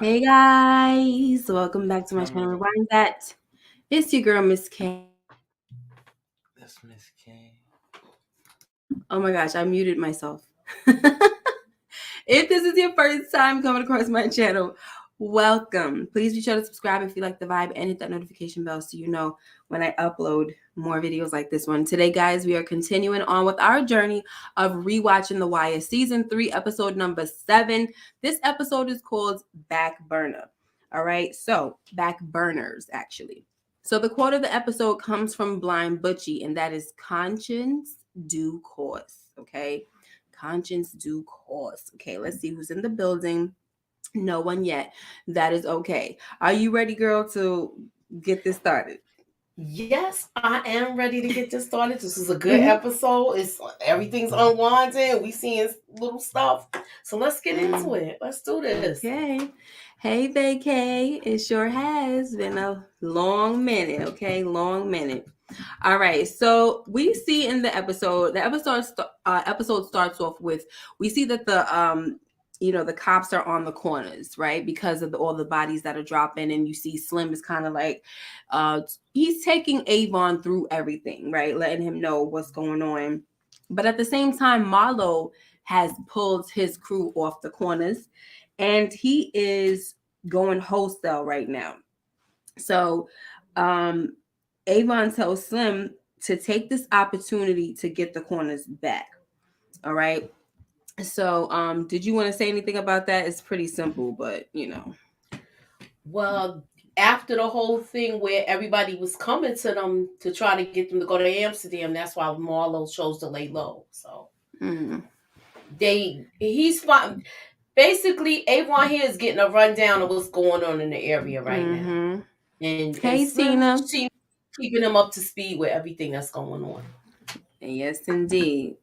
Hey guys, welcome back to my channel. Camera. Rewind that. It's your girl Miss K. That's Miss K. Oh my gosh, I muted myself. If this is your first time coming across my channel, welcome. Please be sure to subscribe if you like the vibe and hit that notification bell so you know when I upload more videos like this one. Today, guys, we are continuing on with our journey of rewatching The Wire season 3, episode number 7. This episode is called Back Burner. All right, so back burners actually. So the quote of the episode comes from Blind Butchie, and that is conscience due course. Okay. Conscience due course. Okay, let's see who's in the building. No one yet. That is okay. Are you ready, girl, to get this started? Yes, I am ready to get this started. This is a good Mm-hmm. episode. It's everything's unwinding. We seeing little stuff. So let's get into it. Let's do this. Okay. Hey, Vacay. It sure has been a long minute. Okay, long minute. All right. So we see in the episode starts off with we see that the cops are on the corners, right? Because of all the bodies that are dropping, and you see Slim is kind of like, he's taking Avon through everything, right? Letting him know what's going on. But at the same time, Marlo has pulled his crew off the corners, and he is going wholesale right now. So, Avon tells Slim to take this opportunity to get the corners back. All right. So, did you want to say anything about that? It's pretty simple, but you know. Well, after the whole thing where everybody was coming to them to try to get them to go to Amsterdam, that's why Marlo chose to lay low. So Mm. he's fine. Basically, Avon here is getting a rundown of what's going on in the area right now. Mm-hmm. And Hey, Slim, Tina. she keeping him up to speed with everything that's going on. Yes, indeed.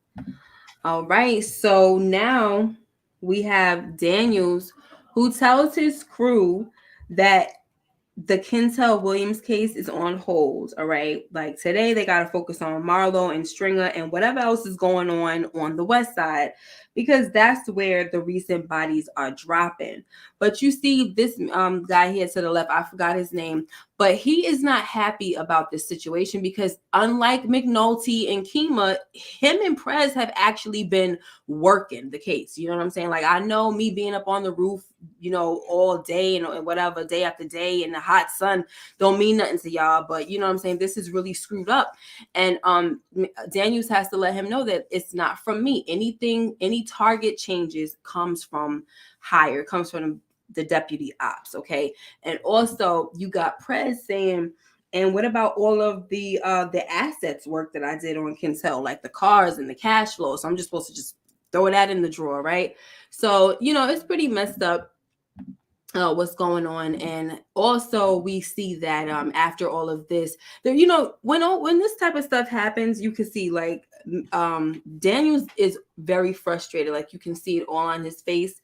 All right. So now we have Daniels who tells his crew that the Kentel Williams case is on hold. All right. Like today, they got to focus on Marlo and Stringer and whatever else is going on the West Side, because that's where the recent bodies are dropping. But you see this guy here to the left, I forgot his name, but he is not happy about this situation because unlike McNulty and Kima, him and Prez have actually been working the case. You know what I'm saying? Like, I know me being up on the roof, all day and whatever, day after day in the hot sun, don't mean nothing to y'all. But you know what I'm saying? This is really screwed up. And Daniels has to let him know that it's not from me. Any target changes comes from higher, comes from the deputy ops. Okay. And also you got Prez saying, and what about all of the assets work that I did on Kintel, like the cars and the cash flow? So I'm just supposed to just throw that in the drawer, right? So, it's pretty messed up what's going on. And also we see that after all of this, there, when this type of stuff happens, you can see like Daniels is very frustrated. Like you can see it all on his face,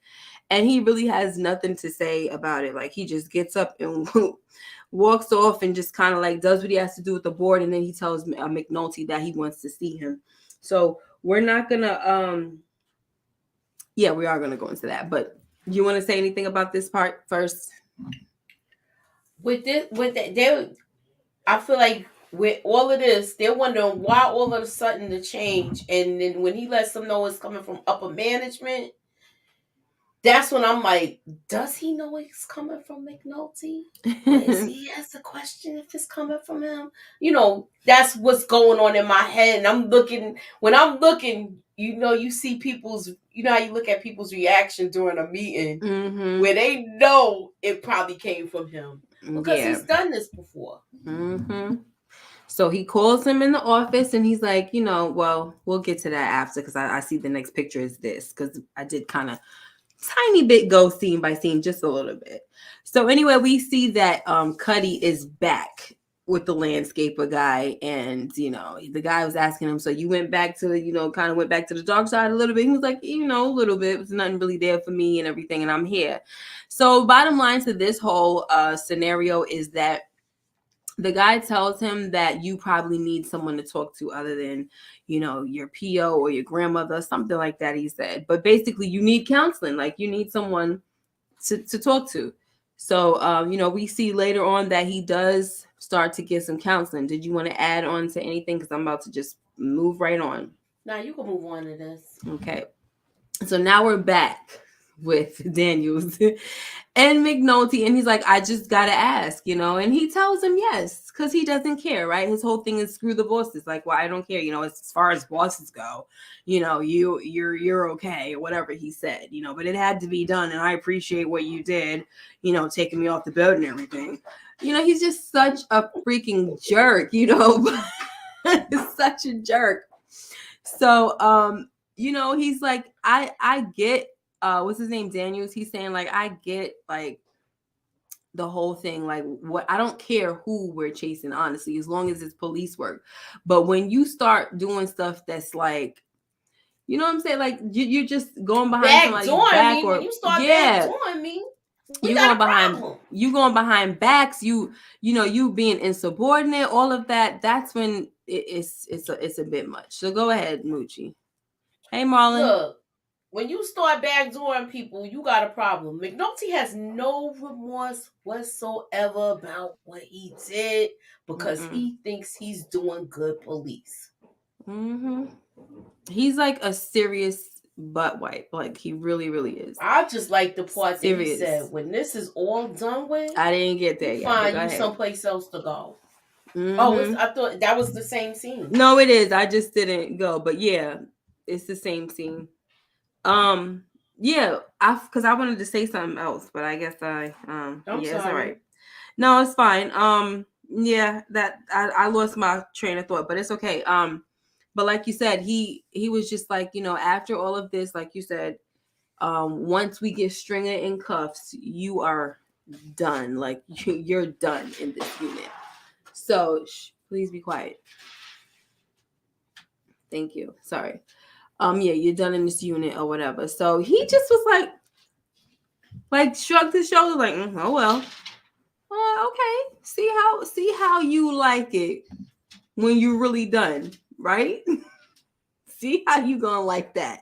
and he really has nothing to say about it. Like he just gets up and walks off and just kind of like does what he has to do with the board, and then he tells McNulty that he wants to see him. So we're not gonna yeah, we are gonna go into that. But you want to say anything about this part first? With that, I feel like with all of this, they're wondering why all of a sudden the change. And then when he lets them know it's coming from upper management, that's when I'm like, does he know it's coming from McNulty? Is he asked a question if it's coming from him? That's what's going on in my head. And when I'm looking, you see how you look at people's reaction during a meeting where they know it probably came from him because he's done this before. Mm-hmm. So he calls him in the office and he's like, well, we'll get to that after because I see the next picture is this because I did kind of tiny bit go scene by scene, just a little bit. So anyway, we see that Cuddy is back with the landscaper guy, and the guy was asking him, so you went back to kind of went back to the dark side a little bit. He was like, a little bit. There's nothing really there for me and everything, and I'm here. So bottom line to this whole scenario is that the guy tells him that you probably need someone to talk to other than, your PO or your grandmother, something like that, he said. But basically, you need counseling. Like, you need someone to talk to. So, we see later on that he does start to get some counseling. Did you want to add on to anything? Because I'm about to just move right on. Now you can move on to this. Okay. So now we're back with Daniels and McNulty, and he's like, I just gotta ask, and he tells him yes, because he doesn't care, right? His whole thing is screw the bosses. Like, well, I don't care, as far as bosses go, you're okay, or whatever he said, but it had to be done, and I appreciate what you did, taking me off the boat and everything. He's just such a freaking jerk, such a jerk. So, he's like, I get what's his name, Daniels. He's saying, like, I get, like, the whole thing, like, what, I don't care who we're chasing, honestly, as long as it's police work. But when you start doing stuff that's like, you know what I'm saying, like, you're just going behind somebody's back, or when you start yeah, backdooring me, you going behind backs, you being insubordinate, all of that. That's when it's a bit much. So go ahead, Moochie. Hey, Marlon. Look, when you start backdooring people, you got a problem. McNulty has no remorse whatsoever about what he did because he thinks he's doing good police. Mm-hmm. He's like a serious butt wipe. Like, he really, really is. I just like the part that he said, when this is all done with, I didn't get there yet. Find you someplace else to go. Mm-hmm. Oh, I thought that was the same scene. No, it is. I just didn't go, but yeah, it's the same scene. Yeah, because I wanted to say something else, but I guess I'm yeah, sorry. it's all right. No, it's fine. Yeah, that I lost my train of thought, but it's okay. But like you said, he was just like, after all of this, like you said, once we get Stringer in cuffs, you are done. Like, you're done in this unit. So please be quiet. Thank you. Sorry. Yeah, you're done in this unit or whatever. So he just was like shrugged his shoulders, like, oh well. Okay. See how you like it when you're really done, right? See how you gonna like that.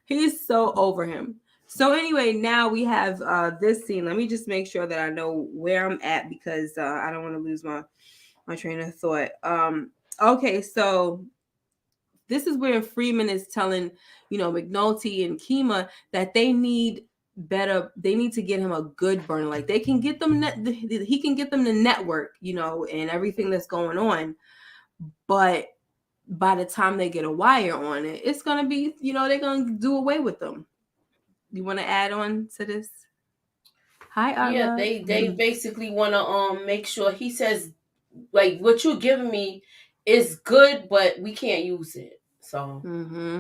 He's so over him. So anyway, now we have this scene. Let me just make sure that I know where I'm at, because I don't want to lose my train of thought. Okay, so this is where Freeman is telling, McNulty and Kima that they need to get him a good burner. Like, they can get them, he can get them the network, and everything that's going on. But by the time they get a wire on it, it's going to be, they're going to do away with them. You want to add on to this? Hi, Arla. Yeah, they basically want to make sure, he says, like, what you're giving me is good, but we can't use it. So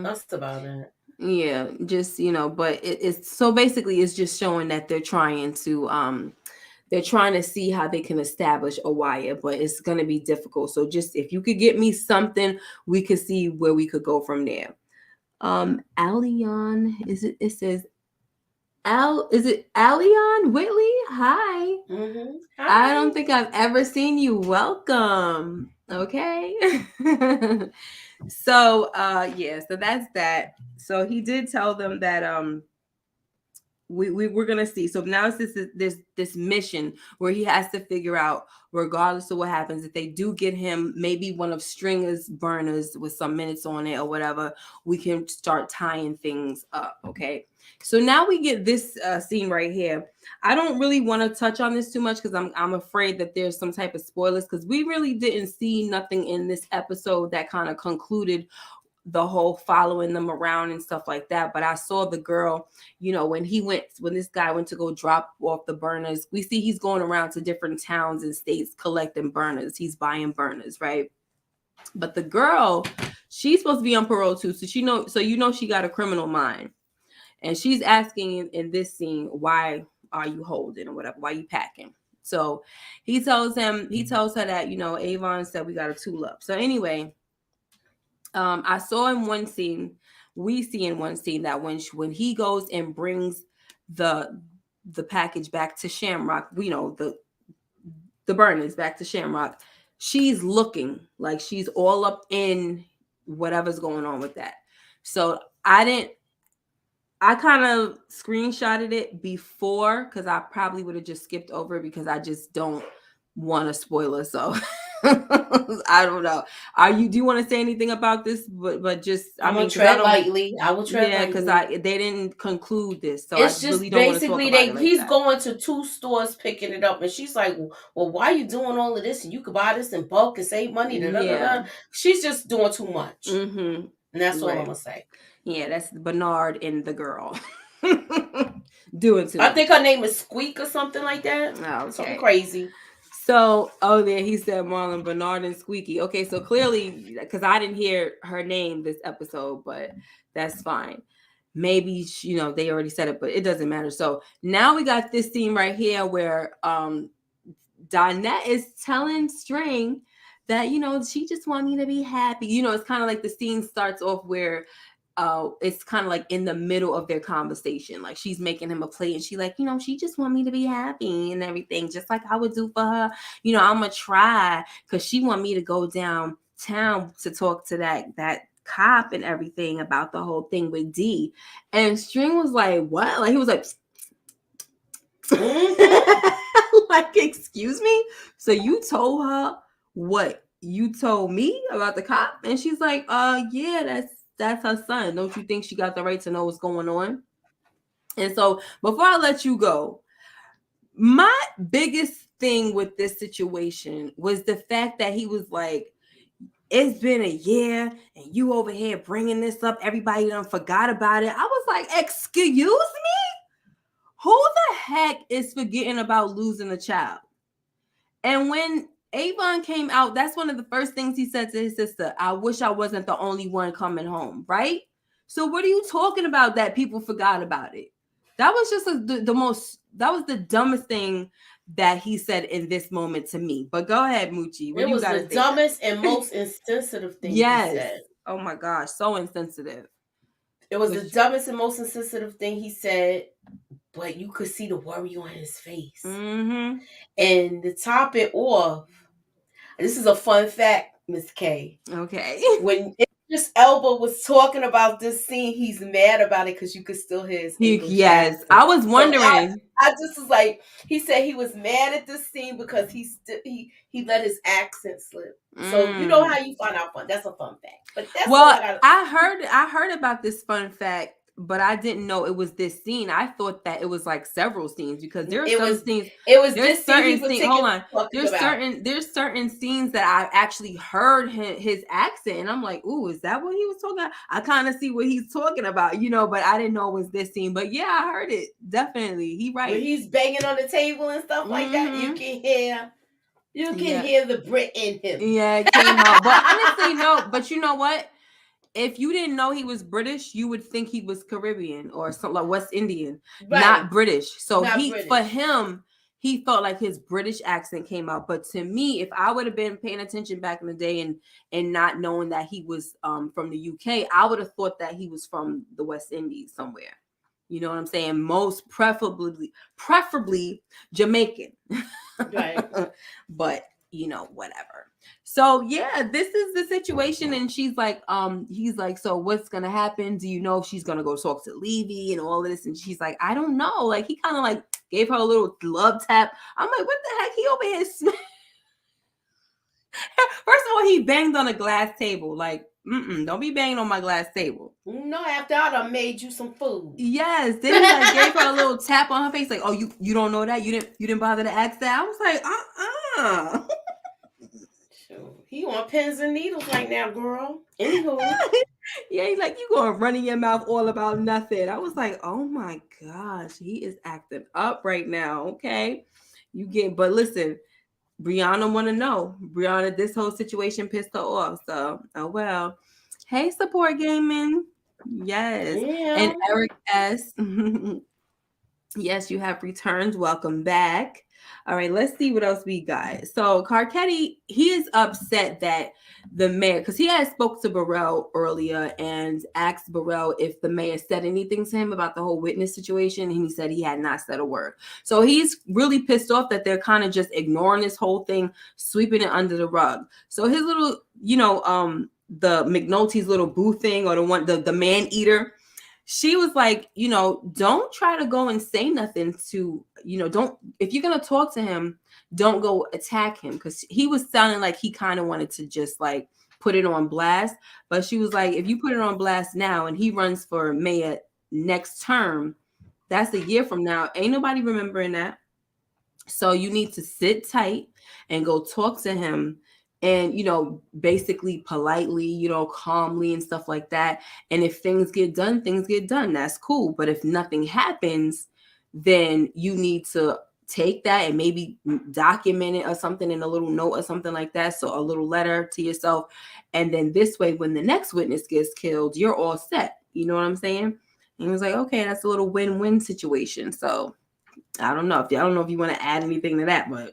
that's about it. Yeah, just, but it's so basically it's just showing that they're trying to see how they can establish a wire, but it's going to be difficult. So just, if you could get me something, we could see where we could go from there. Alion, it says is it Alion Whitley? Hi. Mm-hmm. Hi. I don't think I've ever seen you. Welcome. Okay. So yeah, so that's that. So he did tell them that we're gonna see. So now it's this mission where he has to figure out, regardless of what happens, if they do get him maybe one of Stringer's burners with some minutes on it or whatever, we can start tying things up. Okay. So now we get this scene right here. I don't really want to touch on this too much because I'm afraid that there's some type of spoilers, because we really didn't see nothing in this episode that kind of concluded the whole following them around and stuff like that. But I saw the girl, when this guy went to go drop off the burners, we see he's going around to different towns and states collecting burners. He's buying burners, right? But the girl, she's supposed to be on parole too. So she got a criminal mind. And she's asking in this scene, why are you holding or whatever? Why are you packing? So he tells her that, Avon said we got to tool up. So anyway, I saw in one scene, that when he goes and brings the package back to Shamrock, the burners back to Shamrock, she's looking like she's all up in whatever's going on with that. So I I kind of screenshotted it before because I probably would have just skipped over it because I just don't want a spoiler. So I don't know. Are you? Do you want to say anything about this? But just I I'm mean, gonna because I tread don't. lightly. I will tread Yeah, because lightly. they didn't conclude this, so I It's really just don't want to talk basically about it like he's that. going to 2 stores picking it up, and she's like, "Well, why are you doing all of this? And you could buy this in bulk and save money." Da, da, da, Yeah. da. She's just doing too much, Mm-hmm. and that's all I'm Right. gonna say. Yeah, that's Bernard and the girl doing too I much. think her name is Squeak or something like that. Something Okay. crazy. So, oh, there he said Marlon Bernard and Squeaky. Okay, so clearly, because I didn't hear her name this episode, but that's fine. Maybe they already said it, but it doesn't matter. So now we got this scene right here where Donette is telling String that she just want me to be happy. It's kind of like the scene starts off where it's kind of like in the middle of their conversation. Like she's making him a plate and she like, she just want me to be happy and everything, just like I would do for her. I'm gonna try because she want me to go downtown to talk to that cop and everything about the whole thing with D. And String was like, what? Like he was like, like, excuse me? So you told her what you told me about the cop? And she's like, yeah, that's her son. Don't you think she got the right to know what's going on? And so before I let you go, my biggest thing with this situation was the fact that he was like, it's been a year and you over here bringing this up. Everybody done forgot about it. I was like, excuse me? Who the heck is forgetting about losing a child? And when Avon came out, that's one of the first things he said to his sister. I wish I wasn't the only one coming home, right? So what are you talking about that people forgot about it? That was just that was the dumbest thing that he said in this moment to me. But go ahead, Moochie. What It do you was got the to say? dumbest and most insensitive thing he Yes. said. Oh my gosh, so insensitive. It was the dumbest and most insensitive thing he said, but you could see the worry on his face. Mm-hmm. And to top it off, this is a fun fact, Miss K. Okay. When Idris Elba was talking about this scene, he's mad about it because you could still hear his English Yes, accent. I was wondering. So I just was like, he said he was mad at this scene because he let his accent slip. So you know how you find out fun. That's a fun fact. But that's I heard about this fun fact, but I didn't know it was this scene. I thought that it was like several scenes because there are some scenes. It was there's this scene. Hold on. There's certain scenes that I actually heard his accent, and I'm like, ooh, is that what he was talking about? I kind of see what he's talking about, but I didn't know it was this scene. But yeah, I heard it. Definitely, he right. When he's banging on the table and stuff like that, you can hear. You can hear the Brit in him. Yeah, it came out. But honestly, no. But you know what? If you didn't know he was British, you would think he was Caribbean or something like West Indian, right. Not British. So for him, he felt like his British accent came out. But to me, if I would have been paying attention back in the day and not knowing that he was from the UK, I would have thought that he was from the West Indies somewhere. You know what I'm saying? Most preferably Jamaican. Right. But whatever. So yeah, this is the situation. And she's like, he's like, so what's gonna happen? Do you know if she's gonna go talk to Levy and all this? And she's like, I don't know. Like he kind of like gave her a little love tap. I'm like, what the heck? He over here. First of all, he banged on a glass table. Like, don't be banging on my glass table. No, after I done made you some food. Yes. Then he like gave her a little tap on her face, like, oh, you don't know that? You didn't bother to ask that? I was like, He on pins and needles right now, girl. Anywho. Yeah, he's like, you gonna run in your mouth all about nothing. I was like, oh my gosh, he is acting up right now. Okay. But listen, Brianna want to know. Brianna, this whole situation pissed her off. So, oh well. Hey, support gaming. Yes. Yeah. And Eric S. Yes, you have returned. Welcome back. All right, let's see what else we got. So Carcetti, he is upset that the mayor, because he had spoke to Burrell earlier and asked Burrell if the mayor said anything to him about the whole witness situation, and he said he had not said a word. So he's really pissed off that they're kind of just ignoring this whole thing, sweeping it under the rug. So his little, the McNulty's little boo thing, or the man eater, she was like, don't try to go and say nothing to, don't, if you're going to talk to him, don't go attack him. Because he was sounding like he kind of wanted to just like put it on blast. But she was like, if you put it on blast now and he runs for mayor next term, that's a year from now. Ain't nobody remembering that. So you need to sit tight and go talk to him and, basically politely, calmly and stuff like that. And if things get done, things get done. That's cool. But if nothing happens, then you need to take that and maybe document it or something in a little note or something like that. So a little letter to yourself. And then this way, when the next witness gets killed, you're all set. You know what I'm saying? And he was like, okay, that's a little win-win situation. So I don't know if you want to add anything to that, but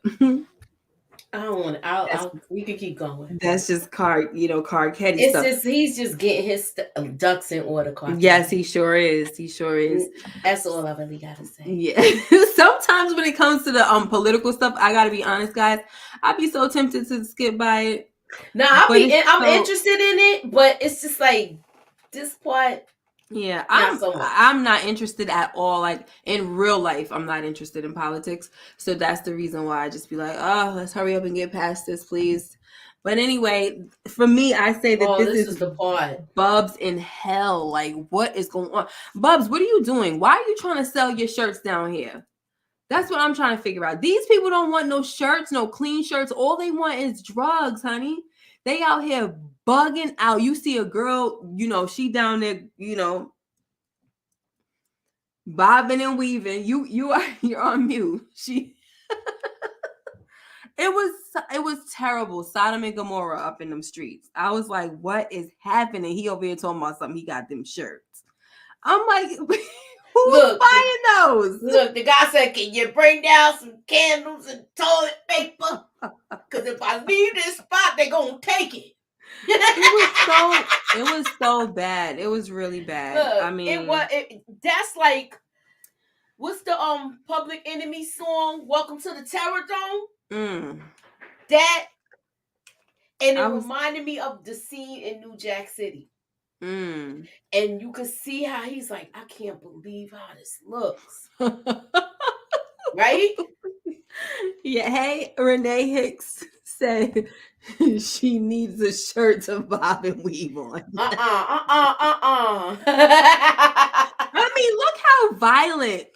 I don't want. We can keep going. That's just card Caddy It's stuff. just he's just getting his ducks in order. Yes, he sure is. He sure is. That's all I really gotta say. Yeah. Sometimes when it comes to the political stuff, I gotta be honest, guys. I'd be so tempted to skip by it. No, I'm interested in it, but it's just like this part. Yeah, I'm not interested at all. Like in real life, I'm not interested in politics. So that's the reason why I just be like, oh, let's hurry up and get past this, please. But anyway, for me, I say that this is the part. Bubs in hell. Like, what is going on? Bubs, what are you doing? Why are you trying to sell your shirts down here? That's what I'm trying to figure out. These people don't want no shirts, no clean shirts. All they want is drugs, honey. They out here bugging out. You see a girl, she down there, bobbing and weaving. You're on mute. It was terrible. Sodom and Gomorrah up in them streets. I was like, what is happening? He over here talking about something. He got them shirts. I'm like, who's buying those? Look, the guy said, can you bring down some candles and toilet paper? Because if I leave this spot, they're going to take it. It was so bad. It was really bad. Look, I mean, that's like, what's the Public Enemy song? Welcome to the Terror Dome. That, and it reminded me of the scene in New Jack City. And you could see how he's like, I can't believe how this looks. Right? Yeah. Hey, Renee Hicks said she needs a shirt to bob and weave on. I mean, look how violent.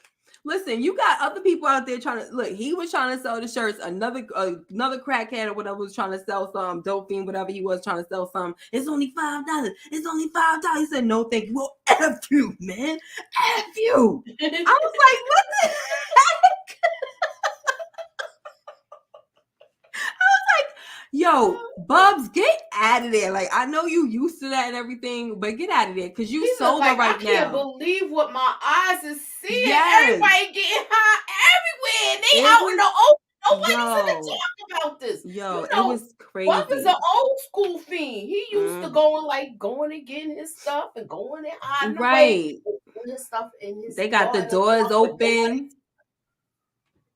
Listen, you got other people out there trying to look. He was trying to sell the shirts. Another crackhead or whatever was trying to sell some dope fiend, whatever he was trying to sell some. It's only $5. It's only $5. He said, "No, thank you." Well, F you, man. F you. I was like, what the heck? I was like, yo, Bubs, get out of there. Like, I know you used to that and everything, but get out of there because you sober right now. I can't believe what my eyes is seeing. Yes. Everybody getting high everywhere. They out in the open. Nobody's gonna talk about this. Yo, it was crazy. Bubs is an old school fiend. He used to going and getting his stuff and going and hiding away. His stuff in his. They got the doors open.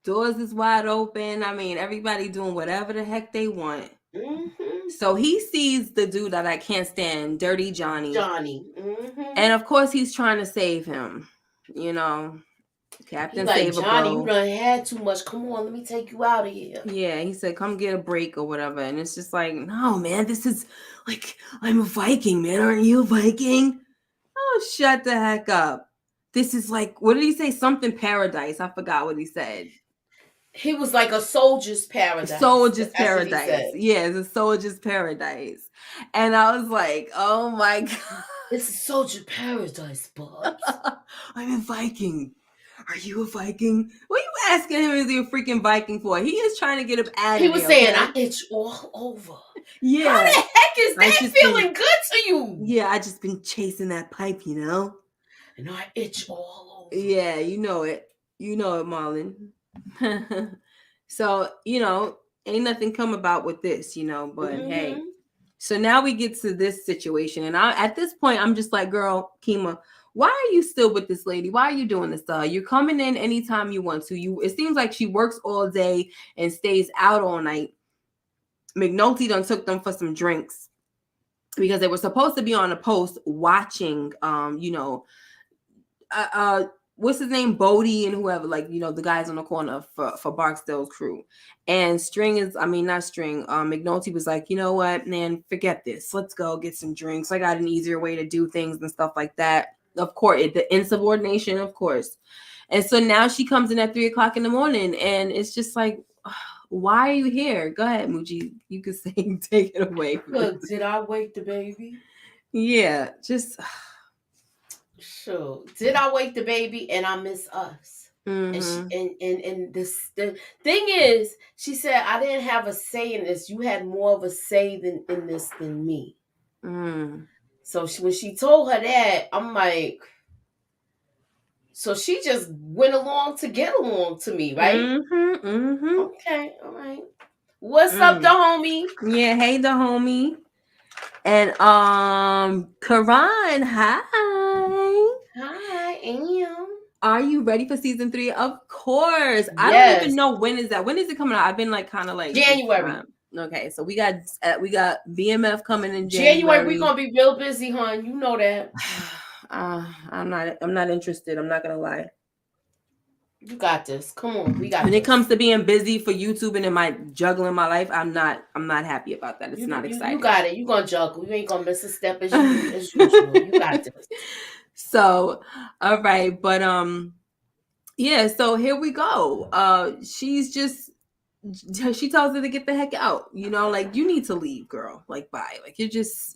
Doors is wide open. I mean, everybody doing whatever the heck they want. So he sees the dude that I can't stand, Dirty Johnny. And of course, he's trying to save him. Captain Save a Johnny, you done had too much. Come on, let me take you out of here. Yeah, he said, come get a break or whatever. And it's just like, no, man, this is like, I'm a Viking, man. Aren't you a Viking? Oh, shut the heck up. This is like, what did he say? Something paradise. I forgot what he said. He was like a soldier's paradise. Soldier's paradise. Yeah, it's a soldier's paradise. And I was like, oh my God. It's a soldier paradise, Bubs. I'm a Viking. Are you a Viking? What are you asking him? Is he a freaking Viking for? He is trying to get him out of here. He was saying, I itch all over. Yeah. How the heck is that feeling good to you? Yeah, I just been chasing that pipe, And I itch all over. Yeah, you know it. You know it, Marlon. So, ain't nothing come about with this, but hey. So now we get to this situation. And at this point, I'm just like, girl, Kima, why are you still with this lady? Why are you doing this? You're coming in anytime you want to. It seems like she works all day and stays out all night. McNulty done took them for some drinks because they were supposed to be on a post watching, what's his name, Bodie and whoever, like, you know, the guys on the corner for Barksdale's crew. And String is, I mean, not String, McNulty was like, you know what, man, forget this, let's go get some drinks, I got an easier way to do things and stuff like that. Of course, the insubordination, of course. And so now she comes in at 3:00 in the morning, and it's just like, why are you here? Go ahead, Muji, you can say, take it away. Look, did I wake the baby? Yeah, just Sure. Did I wake the baby and I miss us? And she mhm. and this the thing is, she said I didn't have a say in this. You had more of a say in this than me. Mm. So when she told her that, I'm like, so she just went along to get along to me, right? Mhm, mhm. Okay, all right. What's up, the Mm. homie? Yeah, hey the homie. And Karan, hi. Hi, Am. Are you ready for season 3? Of course. I don't Yes, even know when is that. When is it coming out? I've been like kind of like just January. okay, so we got BMF coming in January, we're January. gonna be real busy, hon. You know that. I'm not interested. I'm not gonna lie. You got this. Come on, we got When it this. comes to being busy for YouTube and in my juggling my life, I'm not happy about that. It's not You exciting. got it. You gonna juggle. You ain't gonna miss a step as usual. You got this. So, all right, but yeah, so here we go. She's just, she tells her to get the heck out. You know, like, you need to leave, girl. Like, bye. Like, it's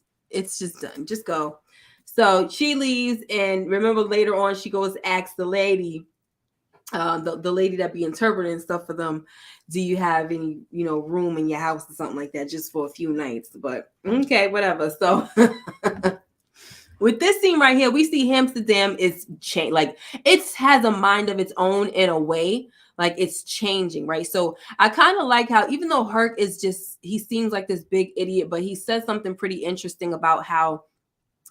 just done. Just go. So she leaves, and remember later on, she goes ask the lady, the lady that be interpreting stuff for them, do you have any, you know, room in your house or something like that, just for a few nights? But okay, whatever. So with this scene right here, we see Amsterdam is change, like it has a mind of its own in a way, like it's changing, right? So I kind of like how, even though Herc is just, he seems like this big idiot, but he says something pretty interesting about how,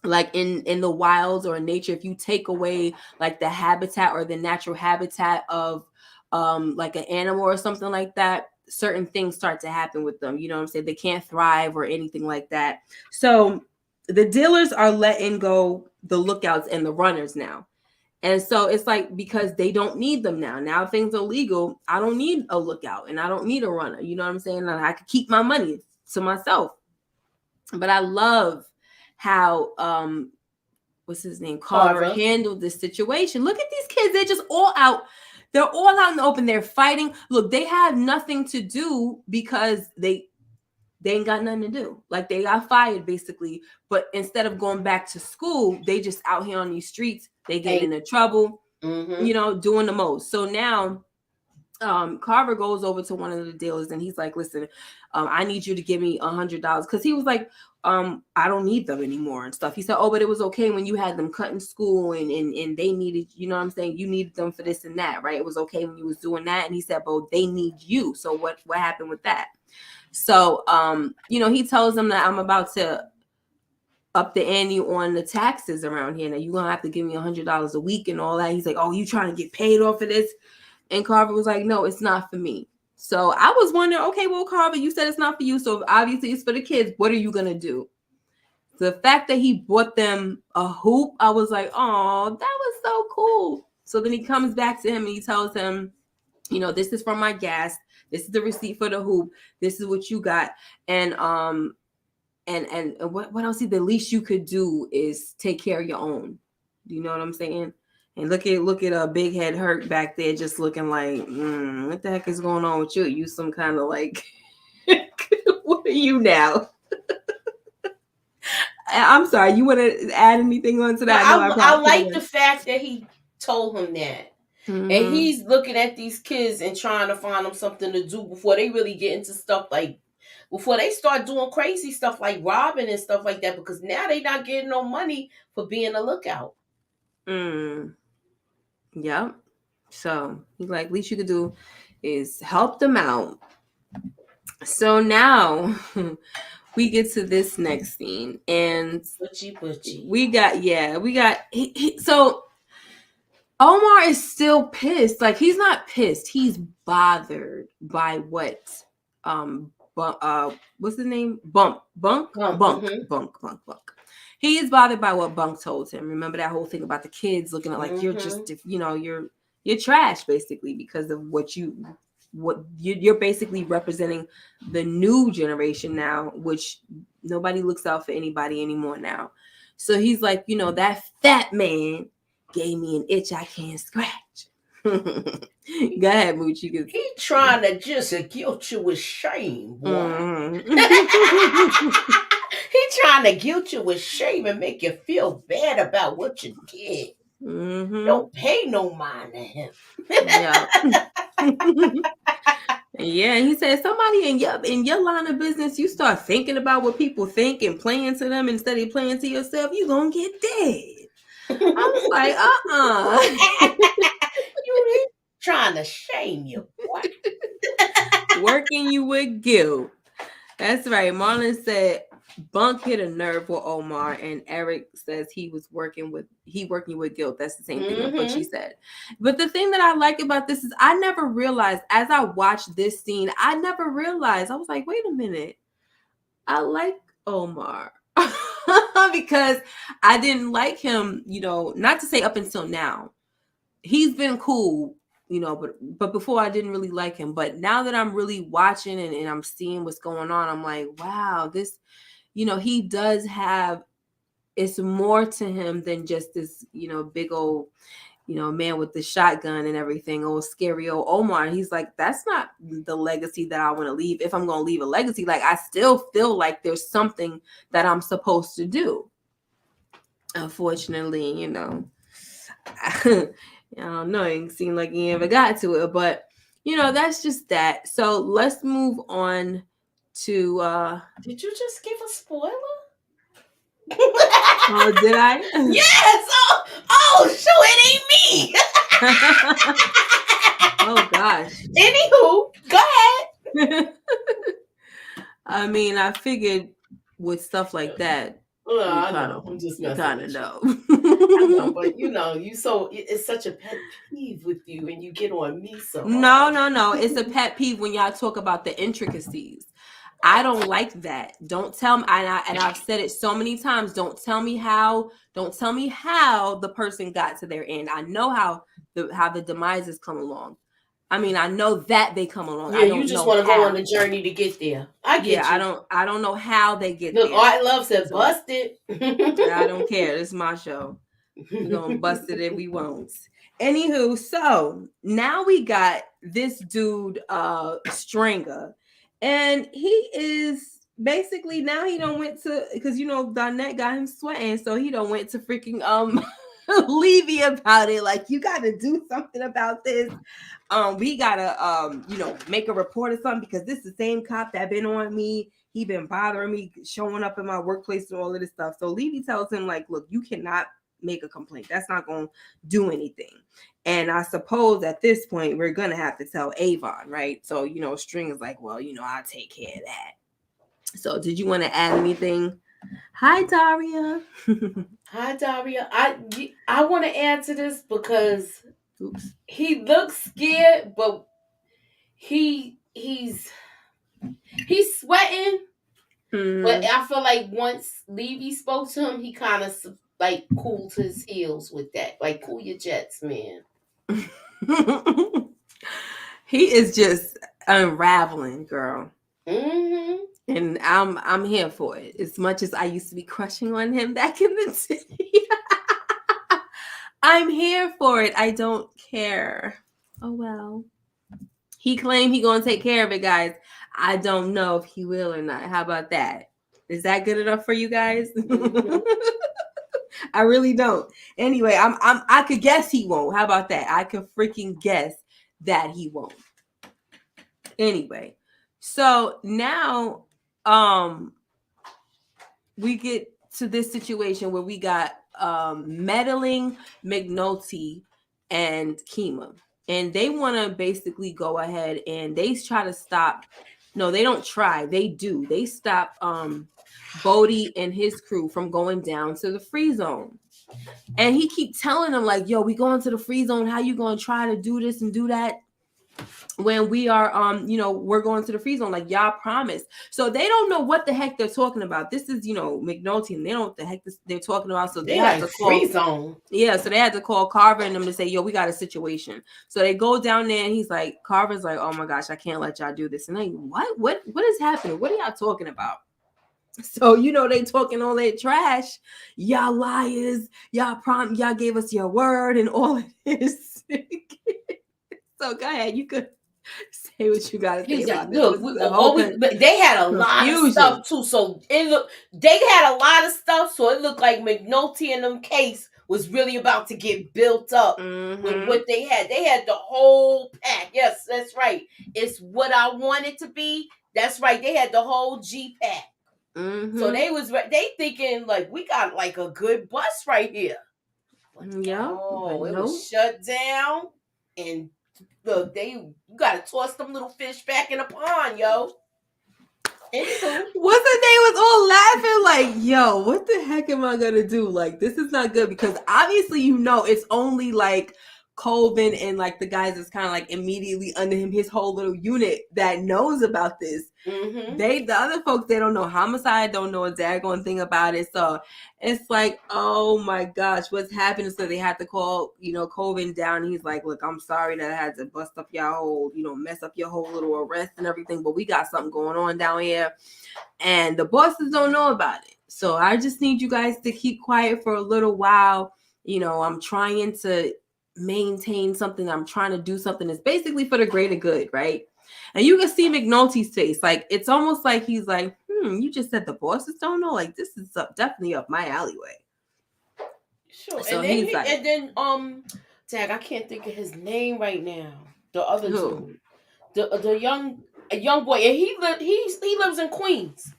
like in the wilds or in nature, if you take away like the habitat or the natural habitat of like an animal or something like that, certain things start to happen with them, you know what I'm saying? They can't thrive or anything like that. So the dealers are letting go the lookouts and the runners now. And so it's like, because they don't need them now. Now things are legal. I don't need a lookout and I don't need a runner. You know what I'm saying? And I could keep my money to myself. But I love how what's his name, Carver, Carver. handled this situation. Look at these kids. They're just all out. They're all out in the open. They're fighting. Look, they have nothing to do because they ain't got nothing to do. Like, they got fired basically. But instead of going back to school, they just out here on these streets. They getting into trouble, you know, doing the most. So now Carver goes over to one of the dealers and he's like, listen, I need you to give me $100, because he was like, I don't need them anymore and stuff. He said, oh, but it was okay when you had them cut in school and they needed, you know what I'm saying, you needed them for this and that, right? It was okay when you was doing that. And he said, but they need you. So what happened with that? So you know, he tells them that I'm about to up the ante on the taxes around here. Now you're gonna have to give me $100 a week and all that. He's like, oh, you trying to get paid off of this? And Carver was like, no, it's not for me. So I was wondering, okay, well, Carver, you said it's not for you. So obviously it's for the kids. What are you going to do? The fact that he bought them a hoop, I was like, oh, that was so cool. So then he comes back to him and he tells him, you know, this is from my gas. This is the receipt for the hoop. This is what you got. And what else? The least you could do is take care of your own. Do you know what I'm saying? And look at a big head Hurt back there, just looking like, what the heck is going on with you? You some kind of like, what are you now? I'm sorry. You want to add anything onto that? I like the fact that he told him that. Mm-hmm. And he's looking at these kids and trying to find them something to do before they really get into stuff like, before they start doing crazy stuff like robbing and stuff like that, because now they not getting no money for being a lookout. Yep. So he's like, least you could do is help them out. So now we get to this next scene, and we got so Omar is still pissed. Like, he's not pissed, he's bothered by what what's his name, Bunk. He is bothered by what Bunk told him. Remember that whole thing about the kids looking at like you're Mm-hmm. just, you're trash basically because of you're basically representing the new generation now, which nobody looks out for anybody anymore now. So he's like, that fat man gave me an itch I can't scratch. Go ahead, Mooch. You can. He trying to just guilt you with shame, boy. Mhm. He trying to guilt you with shame and make you feel bad about what you did. Mhm. Don't pay no mind to him. Yeah. Yeah, he said somebody in your line of business, you start thinking about what people think and playing to them instead of playing to yourself, you gonna get dead. I was like, You trying to shame you, boy. Working you with guilt. That's right. Marlon said Bunk hit a nerve with Omar, and Eric says he working with guilt. That's the same thing that Butchie said. But the thing that I like about this is I never realized as I watched this scene, I never realized. I was like, wait a minute, I like Omar. Because I didn't like him, not to say up until now. He's been cool, but before I didn't really like him. But now that I'm really watching and I'm seeing what's going on, I'm like, wow, this, he does have, it's more to him than just this, big old, man with the shotgun and everything, old scary old Omar. He's like, that's not the legacy that I want to leave. If I'm going to leave a legacy, like I still feel like there's something that I'm supposed to do. Unfortunately, I don't know. It seemed like he never got to it, but that's just that. So let's move on to. Did you just give a spoiler? Oh, did I? Yes. Oh, shoot! It ain't me. Oh gosh. Anywho, go ahead. I mean, I figured with stuff like that. I know. I'm just messing kind with of you. know. I know, but it's such a pet peeve with you, and you get on me so hard. No. It's a pet peeve when y'all talk about the intricacies. I don't like that. Don't tell me, and I've said it so many times. Don't tell me how the person got to their end. I know how the demises come along. I mean, I know that they come along. Yeah, you just want to go on the journey to get there. I get you. I don't know how they get Look, there. Art Love said, busted. I don't care. It's my show. We're gonna bust it if we won't. Anywho, so now we got this dude, Stringer, and he is basically now he don't went to because Donette got him sweating, so he don't went to freaking Levy about it. Like, you got to do something about this. We gotta make a report or something because this is the same cop that been on me. He been bothering me, showing up in my workplace and all of this stuff. So Levy tells him, like, look, you cannot make a complaint. That's not going to do anything. And I suppose at this point we're gonna have to tell Avon, right? So String is like, well, I'll take care of that. So did you want to add anything? Hi, Daria. Hi, Daria. I want to add to this because Oops. he looks scared, but he's sweating. But I feel like once Levy spoke to him, he kind of like cooled his heels with that. Like, cool your jets, man. He is just unraveling, girl. Mm-hmm. And I'm here for it. As much as I used to be crushing on him back in the city, I'm here for it. I don't care. Oh well. He claimed he gonna take care of it, guys. I don't know if he will or not. How about that? Is that good enough for you guys? Mm-hmm. I really don't. Anyway, I could guess he won't. How about that? I could freaking guess that he won't. Anyway, so now we get to this situation where we got meddling McNulty and Kima. And they want to basically go ahead and they try to stop. No, they don't try. They do. They stop Bodie and his crew from going down to the free zone. And he keep telling them, like, yo, we going to the free zone. How you going to try to do this and do that? when we are we're going to the free zone, like y'all promised. So they don't know what the heck they're talking about. This is McNulty, and they don't know what the heck they're talking about. So they They have like to call free zone. Yeah, so they had to call Carver and them to say, yo, we got a situation. So they go down there and he's like, Carver's like, oh my gosh, I can't let y'all do this. And like, what is happening? What are y'all talking about? So they talking all that trash. Y'all liars. Y'all gave us your word and all of this. So go ahead, you could say what you gotta He say was like, about this. look, This is a whole but they had a lot of stuff too. So they had a lot of stuff. So it looked like McNulty and them case was really about to get built up with what they had. They had the whole pack. Yes, that's right. It's what I want it to be. That's right. They had the whole G pack. So they thinking like we got like a good bus right here. But it was shut down, and look, you gotta toss them little fish back in the pond, yo. Anywho, what's the name was all laughing like, yo, what the heck am I gonna do? Like, this is not good, because obviously it's only like Colvin and like the guys that's kind of like immediately under him, his whole little unit that knows about this. The other folks, they don't know. Homicide don't know a daggone thing about it. So it's like, oh my gosh, what's happening? So they had to call Colvin down. He's like, look, I'm sorry that I had to bust up your whole mess up your whole little arrest and everything, but we got something going on down here and the bosses don't know about it. So I just need you guys to keep quiet for a little while. I'm trying to maintain something. I'm trying to do something that's basically for the greater good, right? And you can see McNulty's face. Like, it's almost like he's like, you just said the bosses don't know? Like, this is definitely up my alleyway. Sure. So and then Tag, I can't think of his name right now. The other dude. The young boy. And he lives in Queens.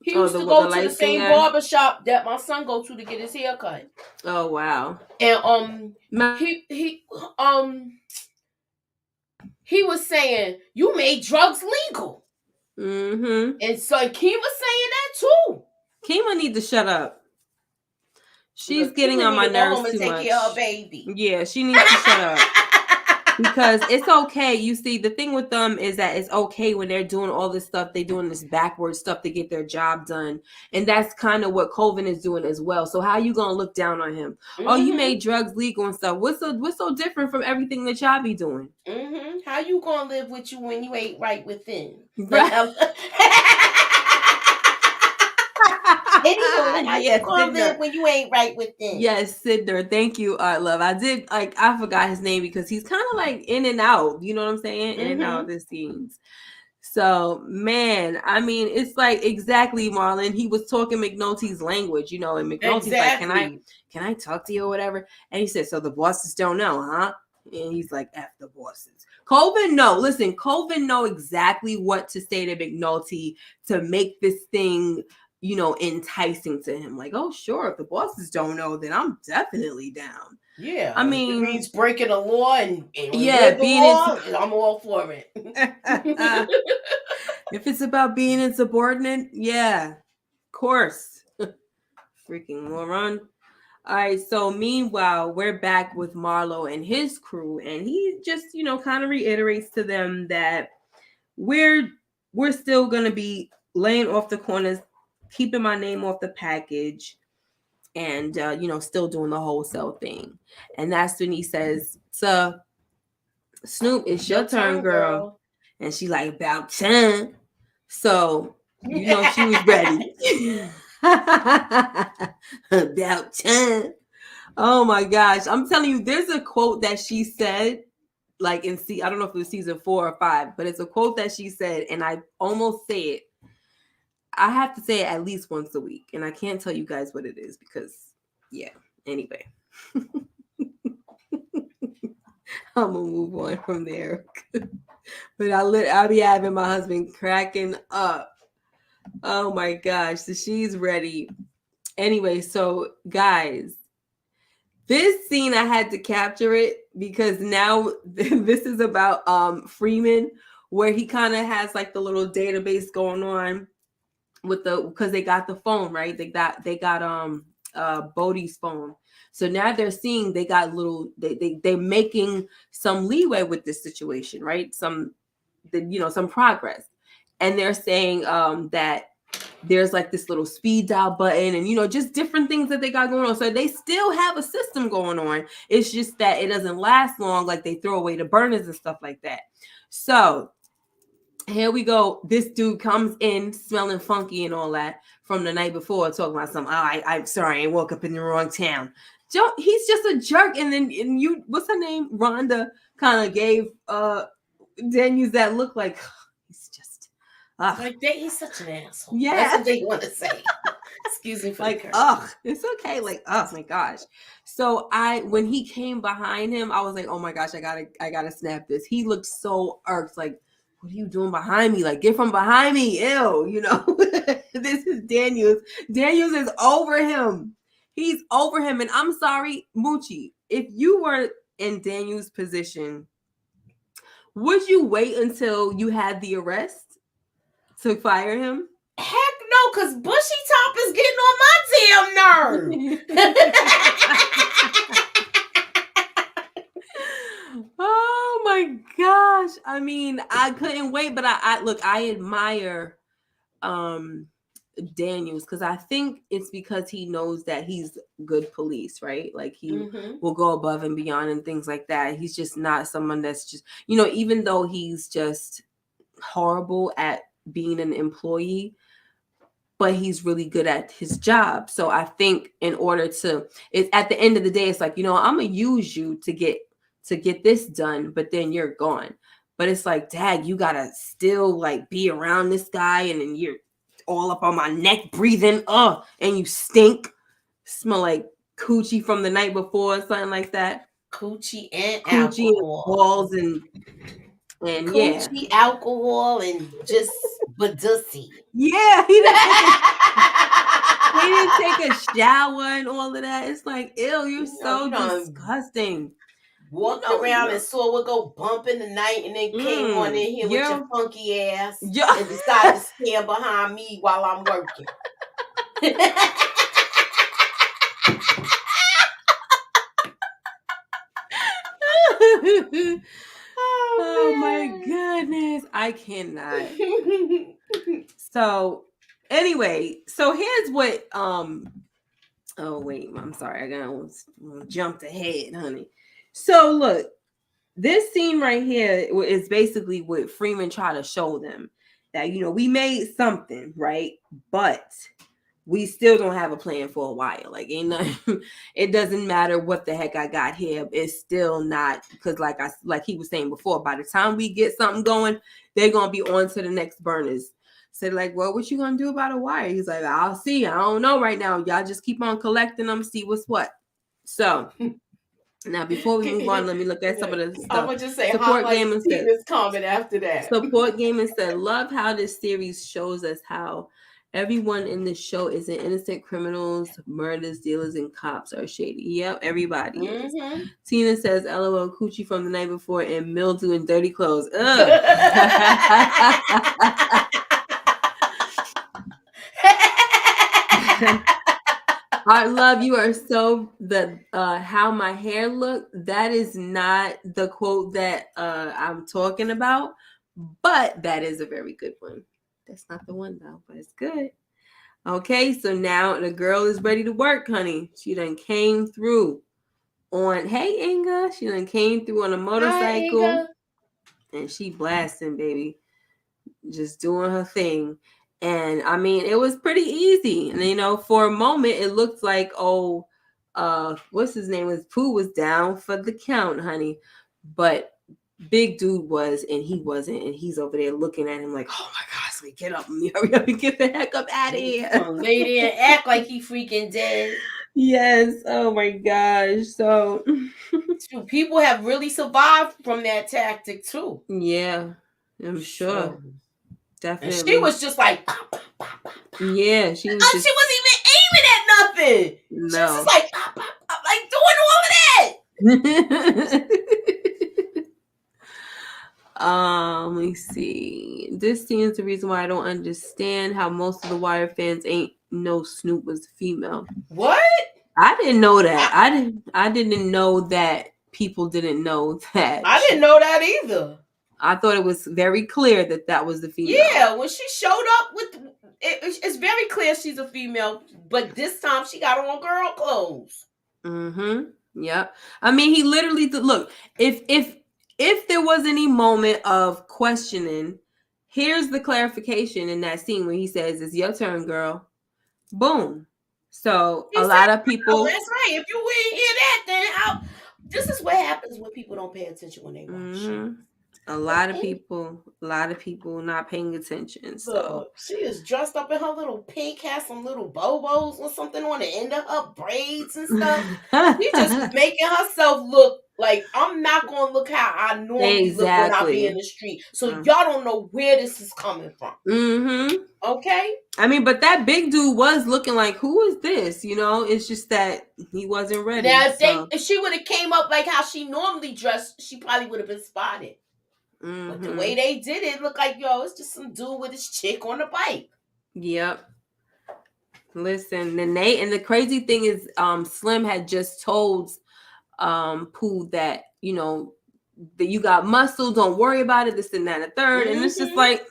He used to go to the same barber shop that my son go to get his hair cut. Oh wow. And he was saying, you made drugs legal. And so Kima's saying that too. Kima need to shut up. She's getting on my nerves too much. Take care of her baby. Yeah, she needs to shut up. Because it's okay. You see, the thing with them is that it's okay when they're doing all this stuff. They're doing this backward stuff to get their job done. And that's kind of what Colvin is doing as well. So how you going to look down on him? Oh, you made drugs legal and stuff. What's so different from everything that y'all be doing? How you going to live with you when you ain't right within? Right. Yes, live when you ain't right within. Yes, Sidner. Thank you, Art Love. I forgot his name because he's kind of like in and out. You know what I'm saying? In and out of the scenes. So, man, I mean, it's like exactly, Marlon. He was talking McNulty's language, and McNulty's like, can I talk to you or whatever? And he said, so the bosses don't know, huh? And he's like, F the bosses. Colvin know exactly what to say to McNulty to make this thing enticing to him. Like, oh, sure, if the bosses don't know, then I'm definitely down. Yeah. I mean, it means breaking the law and being law, I'm all for it. If it's about being insubordinate, yeah, of course. Freaking moron. All right, so meanwhile, we're back with Marlo and his crew, and he just, kind of reiterates to them that we're still going to be laying off the corners, keeping my name off the package, and still doing the wholesale thing. And that's when he says, so Snoop, it's your turn, girl. And she like, about time. So she was ready. About time. Oh my gosh, I'm telling you, there's a quote that she said, like I don't know if it was season 4 or 5, but it's a quote that she said, and I almost say it. I have to say it at least once a week, and I can't tell you guys what it is because, yeah. Anyway, I'm gonna move on from there. But I'll be having my husband cracking up. Oh my gosh, so she's ready. Anyway, so guys, this scene I had to capture it because now this is about Freeman, where he kind of has like the little database going on with because they got the phone, right? They got Bodie's phone. So now they're seeing they got little they're making some leeway with this situation, right? Some some progress. And they're saying that there's like this little speed dial button and just different things that they got going on. So they still have a system going on. It's just that it doesn't last long, like they throw away the burners and stuff like that. So here we go. This dude comes in smelling funky and all that from the night before, talking about something. I'm sorry, I woke up in the wrong town. He's just a jerk. And then what's her name? Rhonda kind of gave Daniels that look like he's just like he's such an asshole. Yeah, that's what they want to say. Excuse me for like the curse. It's okay. Like oh my gosh. So when he came behind him, I was like, oh my gosh, I gotta snap this. He looked so irked, like, what are you doing behind me? Like, get from behind me. Ew, This is Daniels. Daniels is over him. He's over him. And I'm sorry, Moochie, if you were in Daniels' position, would you wait until you had the arrest to fire him? Heck no, because Bushy Top is getting on my damn nerve. Oh my gosh. I mean, I couldn't wait, but I admire Daniels because I think it's because he knows that he's good police, right? Like he will go above and beyond and things like that. He's just not someone that's just, even though he's just horrible at being an employee, but he's really good at his job. So I think in order to, it's at the end of the day, it's like, I'm gonna use you to get this done, but then you're gone. But it's like, dad, you gotta still like be around this guy, and then you're all up on my neck breathing, and you stink, smell like coochie from the night before or something like that. Coochie and alcohol. And balls and coochie, alcohol, and just badussy. Yeah, he didn't take a shower and all of that. It's like, ew, you're so disgusting. Walked around and saw what go bump in the night, and then came on in here with your funky ass and decided to stand behind me while I'm working. Oh my goodness, I cannot. So anyway, so here's what oh wait, I'm sorry, I gotta jumped ahead, honey. So look, this scene right here is basically what Freeman tried to show them, that we made something, right? But we still don't have a plan for a while. Like, ain't nothing, it doesn't matter what the heck I got here. It's still not, because like he was saying before, by the time we get something going, they're gonna be on to the next burners. So like, well, what you gonna do about a wire? He's like, I'll see. I don't know right now. Y'all just keep on collecting them, see what's what. So now, before we move on, let me look at some of the stuff. I'm gonna just say, Support Gaming said, this comment after that. Support Gaming said, love how this series shows us how everyone in the show isn't innocent. Criminals, murders, dealers, and cops are shady. Yep, everybody is. Tina says, LOL, coochie from the night before and mildew and dirty clothes. Ugh. I love you are so the how my hair looked. That is not the quote that I'm talking about, but that is a very good one. That's not the one though, but it's good. Okay, so now the girl is ready to work, honey. She done came through on Inga. She done came through on a motorcycle. Hi, and she blasting, baby. Just doing her thing. And I mean, it was pretty easy. And for a moment, it looked like, what's his name? Pooh was down for the count, honey. But big dude was, and he wasn't. And he's over there looking at him like, oh my gosh, like, get up, hurry up and get the heck up out of here. Lay there and act like he freaking dead. Yes. Oh my gosh. So people have really survived from that tactic too. Yeah, I'm sure. So, definitely. And she was just like, yeah, she was. She wasn't even aiming at nothing. No. She was just like doing all of that. Let me see. This scene is the reason why I don't understand how most of the Wire fans ain't know Snoop was female. What? I didn't know that. I didn't know that people didn't know that. I didn't know that either. I thought it was very clear that that was the female. Yeah, when she showed up with, it's very clear she's a female, but this time she got on girl clothes. Mm-hmm. Yep. I mean, he literally look. If there was any moment of questioning, here's the clarification in that scene where he says, "It's your turn, girl." Boom. So He a said, lot of "Oh, people. that's right. If you ain't hear that, then how?" This is what happens when people don't pay attention when they watch shit. A lot of people not paying attention. So Look, she is dressed up in her little pink, has some little bobos or something on the end of her braids and stuff. She just is making herself look like I'm not gonna look how I normally look when I be in the street. So y'all don't know where this is coming from. Okay. I mean, but that big dude was looking like, who is this? You know, it's just that he wasn't ready. Now, if she would have came up like how she normally dressed, she probably would have been spotted. But the way they did it looked like, yo, it's just some dude with his chick on the bike. Yep. Listen, and the crazy thing is, Slim had just told Pooh that, you know, that you got muscle, don't worry about it, this and that and the third. And it's just like,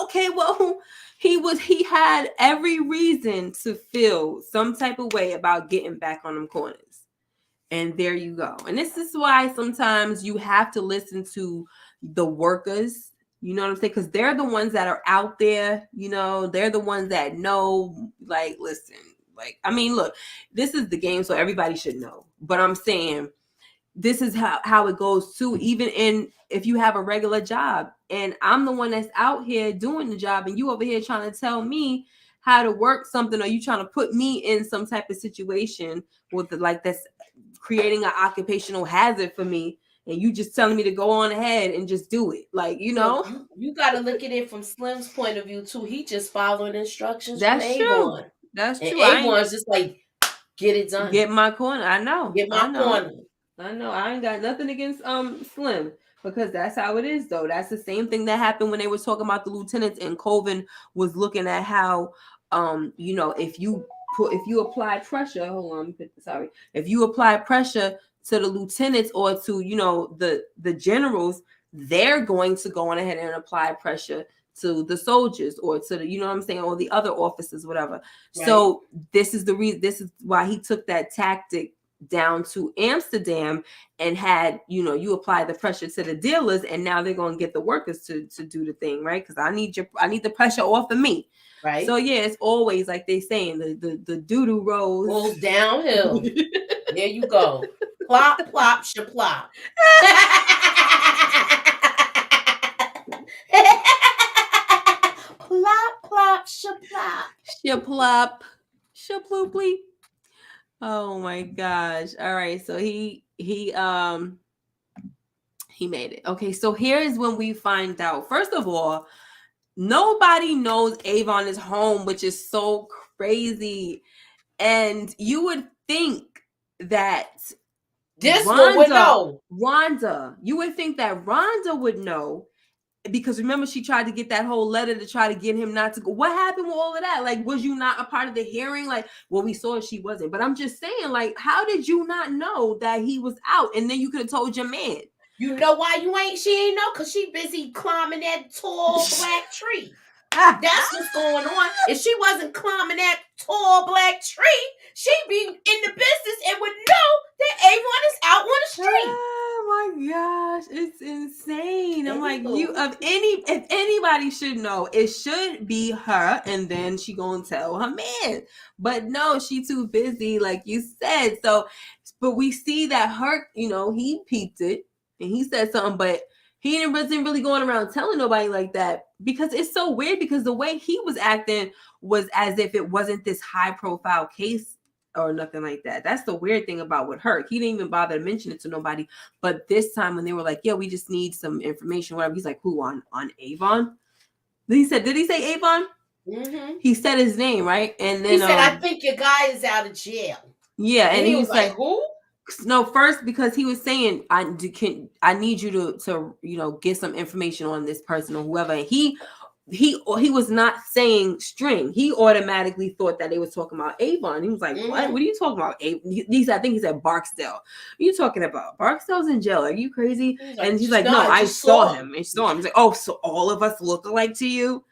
okay, well, he had every reason to feel some type of way about getting back on them corners. And there you go. And this is why sometimes you have to listen to the workers, you know what I'm saying? Because they're the ones that are out there, you know, they're the ones that know, like, listen, like, I mean, look, this is the game, so everybody should know. But I'm saying this is how it goes too, even if you have a regular job and I'm the one that's out here doing the job and you over here trying to tell me how to work something, or you trying to put me in some type of situation with like that's creating an occupational hazard for me, and you just telling me to go on ahead and just do it, like, you know. You got to look at it from Slim's point of view too. He just following instructions That's from true. Avon. That's and true. Avon's just like, get it done, get my corner. I know. Get my corner. I know. I ain't got nothing against Slim, because that's how it is though. That's the same thing that happened when they were talking about the lieutenants, and Colvin was looking at how you know, if you apply pressure, if you apply pressure to the lieutenants or to, you know, the generals, they're going to go on ahead and apply pressure to the soldiers or to the, you know what I'm saying, or the other officers, whatever. Right. So this is the reason. This is why he took that tactic down to Amsterdam and had, you know, you apply the pressure to the dealers, and now they're going to get the workers to do the thing, right? Because I need the pressure off of me. Right. So yeah, it's always like they saying the doo-doo rolls downhill. There you go. Plop, plop, shaplop. Plop, plop, shaplop. Shaplop. Shaplooply. Oh my gosh. All right. So he made it. Okay. So here is when we find out. First of all, nobody knows Avon is home, which is so crazy. And you would think that this one would know. Rhonda, you would think that Rhonda would know, because remember, she tried to get that whole letter to try to get him not to go. What happened with all of that? Like, was you not a part of the hearing? Like, well, we saw she wasn't. But I'm just saying, like, how did you not know that he was out? And then you could have told your man. You know why she ain't know? Because she busy climbing that tall black tree. That's what's going on. If she wasn't climbing that tall black tree, she'd be in the business and would know that Avon is out on the street. Oh my gosh, it's insane. I'm like, if anybody should know, it should be her, and then she gonna tell her man. But no, she too busy, like you said. So, but we see that her, you know, he peeped it and he said something, but he wasn't really going around telling nobody like that, because it's so weird, because the way he was acting was as if it wasn't this high profile case or nothing like that. That's the weird thing about with her. He didn't even bother to mention it to nobody. But this time when they were like, yeah, we just need some information, whatever. He's like, who, on Avon? Did he say Avon? Mm-hmm. He said his name, right? And then he said, I think your guy is out of jail. Yeah. And he was like, who? No, first, because he was saying, I need you to you know, get some information on this person or whoever. And he he was not saying string. He automatically thought that they was talking about Avon. He was like, "What? What are you talking about?" I think he said Barksdale. What are you talking about? Barksdale's in jail. Are you crazy? And he's like, "No, I saw him. I saw him." He's like, "Oh, so all of us look alike to you?"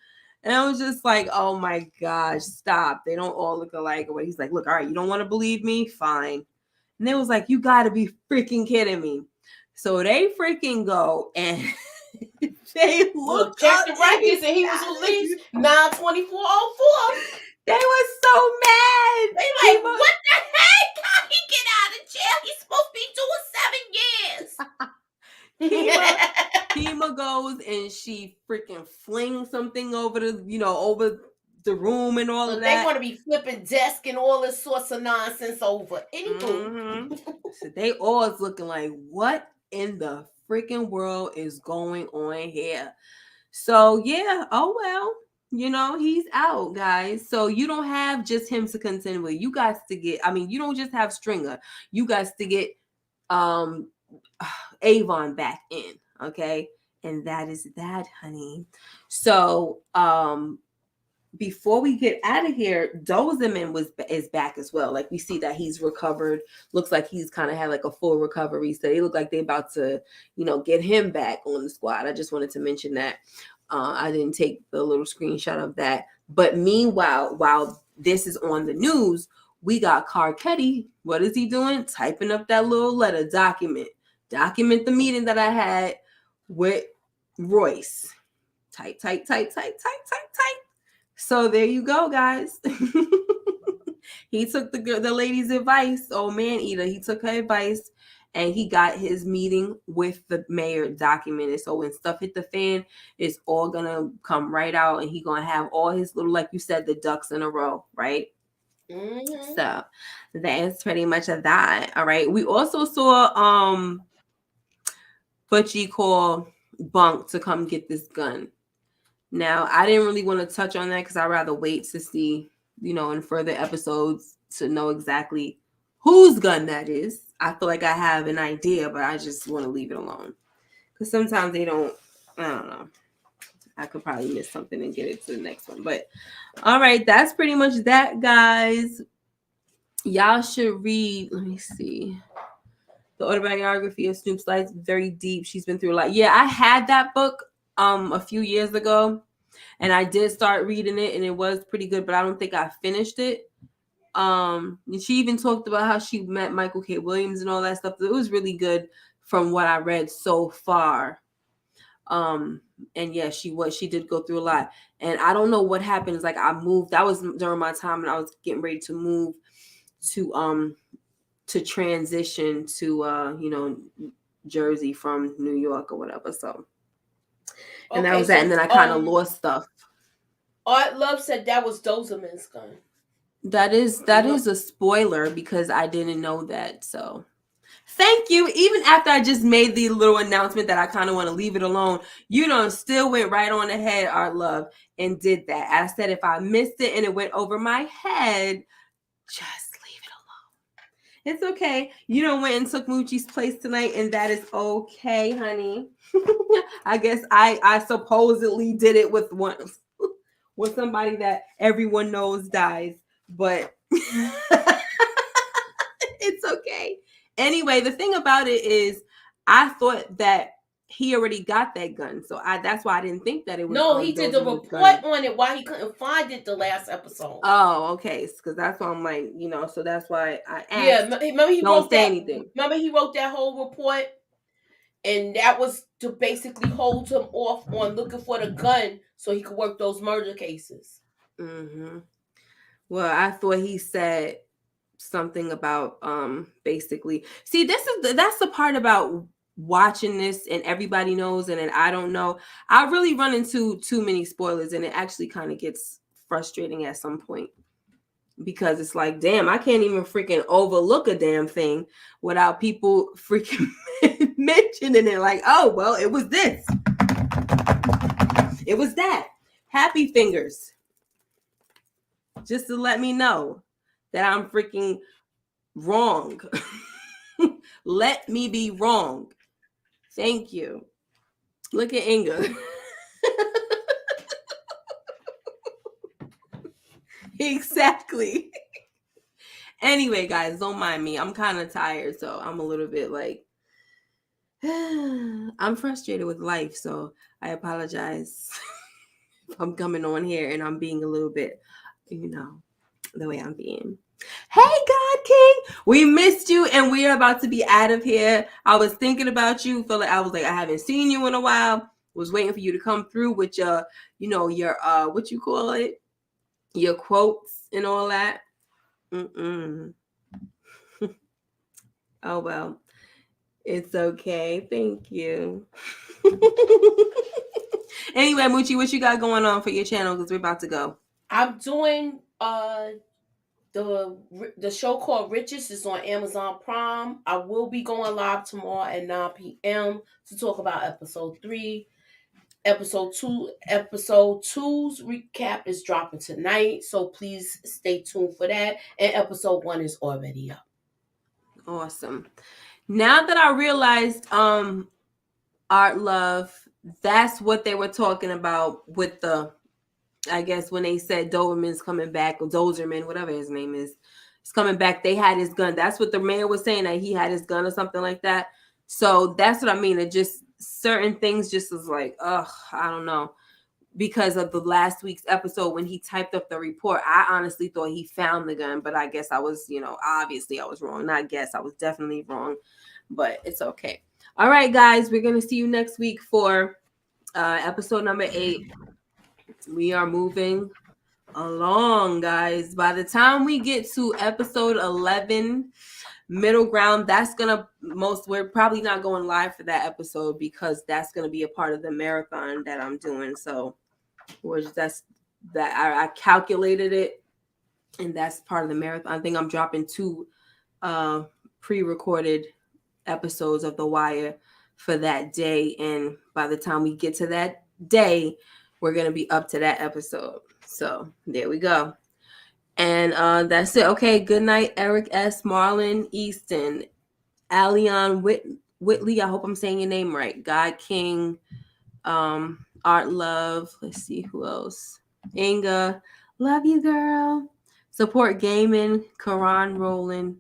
And I was just like, "Oh my gosh, stop! They don't all look alike." But he's like, "Look, all right, you don't want to believe me? Fine." And they was like, "You got to be freaking kidding me!" So they freaking go and. They look check the records and he was released 9/24/04. They were so mad. They like, what the heck? How he get out of jail? He's supposed to be doing 7 years. Kima goes and she freaking flings something over over the room and all of that. They want to be flipping desk and all this sorts of nonsense over. Anywho. So they always looking like, what in the freaking world is going on here? So yeah, oh well, he's out, guys. So you don't have just him to contend with. You guys to get, you don't just have Stringer. You guys to get Avon back in, okay? And that is that, honey. So before we get out of here, Dozeman is back as well. Like we see that he's recovered. Looks like he's kind of had like a full recovery. So they look like they're about to, get him back on the squad. I just wanted to mention that. I didn't take the little screenshot of that. But meanwhile, while this is on the news, we got Carcetti. What is he doing? Typing up that little letter, document the meeting that I had with Royce. Type. So there you go, guys. He took the lady's advice. Oh, man eater. He took her advice and he got his meeting with the mayor documented. So when stuff hit the fan, it's all going to come right out and he's going to have all his little, like you said, the ducks in a row, right? Mm-hmm. So that's pretty much of that. All right. We also saw Butchie call Bunk to come get this gun. Now, I didn't really want to touch on that because I'd rather wait to see, in further episodes to know exactly whose gun that is. I feel like I have an idea, but I just want to leave it alone. Because sometimes they don't, I don't know. I could probably miss something and get it to the next one. But, all right, that's pretty much that, guys. Y'all should read, let me see. The autobiography of Snoop Slice, very deep. She's been through a lot. Yeah, I had that book a few years ago and I did start reading it and it was pretty good, but I don't think I finished it. And she even talked about how she met Michael K. Williams and all that stuff. It was really good from what I read so far. And yeah, she did go through a lot. And I don't know what happened. It's like I moved. That was during my time and I was getting ready to move to transition to Jersey from New York or whatever. So and that was that. And then I kind of lost stuff. Art Love said that was Dozeman's gun. That is a spoiler because I didn't know that. So thank you. Even after I just made the little announcement that I kind of want to leave it alone, still went right on ahead, Art Love, and did that. I said if I missed it and it went over my head, just leave it alone. It's okay. You went and took Moochie's place tonight, and that is okay, honey. I guess I supposedly did it with somebody that everyone knows dies, but it's okay. Anyway, the thing about it is I thought that he already got that gun. So that's why I didn't think that it was. No, he did the report on it why he couldn't find it the last episode. Oh, okay. Because that's why I'm like, so that's why I asked. Yeah, remember he don't say anything. Remember he wrote that whole report? And that was to basically hold him off on looking for the gun so he could work those murder cases. Mm-hmm. Well, I thought he said something about basically. See, that's the part about watching this and everybody knows and then I don't know. I really run into too many spoilers and it actually kind of gets frustrating at some point. Because it's like, damn, I can't even freaking overlook a damn thing without people freaking mentioning it. Like, oh, well, it was this. It was that. Happy fingers. Just to let me know that I'm freaking wrong. Let me be wrong. Thank you. Look at Inga. Exactly. Anyway, guys, don't mind me. I'm kind of tired, so I'm a little bit like I'm frustrated with life, so I apologize if I'm coming on here and I'm being a little bit, the way I'm being. Hey, God King, we missed you, and we are about to be out of here. I was thinking about you. Feel like I was like, I haven't seen you in a while. Was waiting for you to come through with your, your what you call it, your quotes and all that. Mm-mm. Oh well, it's okay. Thank you. Anyway, Moochie, what you got going on for your channel? Because we're about to go. I'm doing the show called Riches is on Amazon Prime. I will be going live tomorrow at 9 p.m. to talk about episode 3. Episode two's recap is dropping tonight, so please stay tuned for that. And episode 1 is already up. Awesome. Now that I realized, Art Love, that's what they were talking about with the, I guess when they said Doberman's coming back, or Dozerman, whatever his name is coming back. They had his gun. That's what the man was saying, that he had his gun or something like that. So that's what I mean. It just, certain things just was like, ugh, I don't know. Because of the last week's episode when he typed up the report, I honestly thought he found the gun, but I guess I was, obviously I was wrong. Not guess, I was definitely wrong, but it's okay. All right, guys, we're going to see you next week for episode number 8. We are moving along, guys. By the time we get to episode 11, Middle Ground, we're probably not going live for that episode because that's going to be a part of the marathon that I'm doing. So I calculated it, and that's part of the marathon. I think I'm dropping 2 pre-recorded episodes of The Wire for that day, and by the time we get to that day, we're going to be up to that episode. So there we go. And that's it. Okay, good night, Eric S. Marlon Easton, Alion Whitley. I hope I'm saying your name right. God King, Art Love. Let's see who else. Inga, love you, girl. Support Gaming, Karan Roland,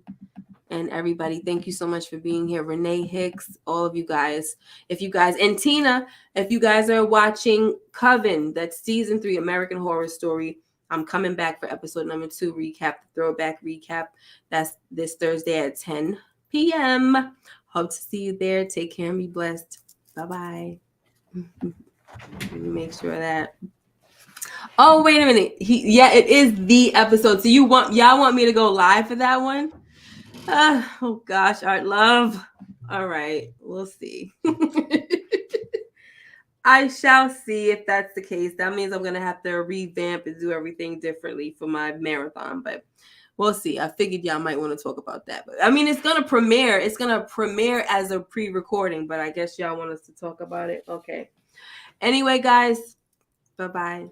and everybody. Thank you so much for being here. Renee Hicks, all of you guys. And Tina, if you guys are watching Coven, that's season 3, American Horror Story. I'm coming back for episode number 2 recap, the throwback recap. That's this Thursday at 10 p.m. Hope to see you there. Take care and be blessed. Bye-bye. Let me make sure that. Oh, wait a minute. It is the episode. So y'all want me to go live for that one? Oh gosh, Art Love. All right, we'll see. I shall see if that's the case. That means I'm gonna have to revamp and do everything differently for my marathon, but we'll see. I figured y'all might want to talk about that. But I mean, it's gonna premiere. It's gonna premiere as a pre-recording, but I guess y'all want us to talk about it. Okay. Anyway, guys, bye-bye.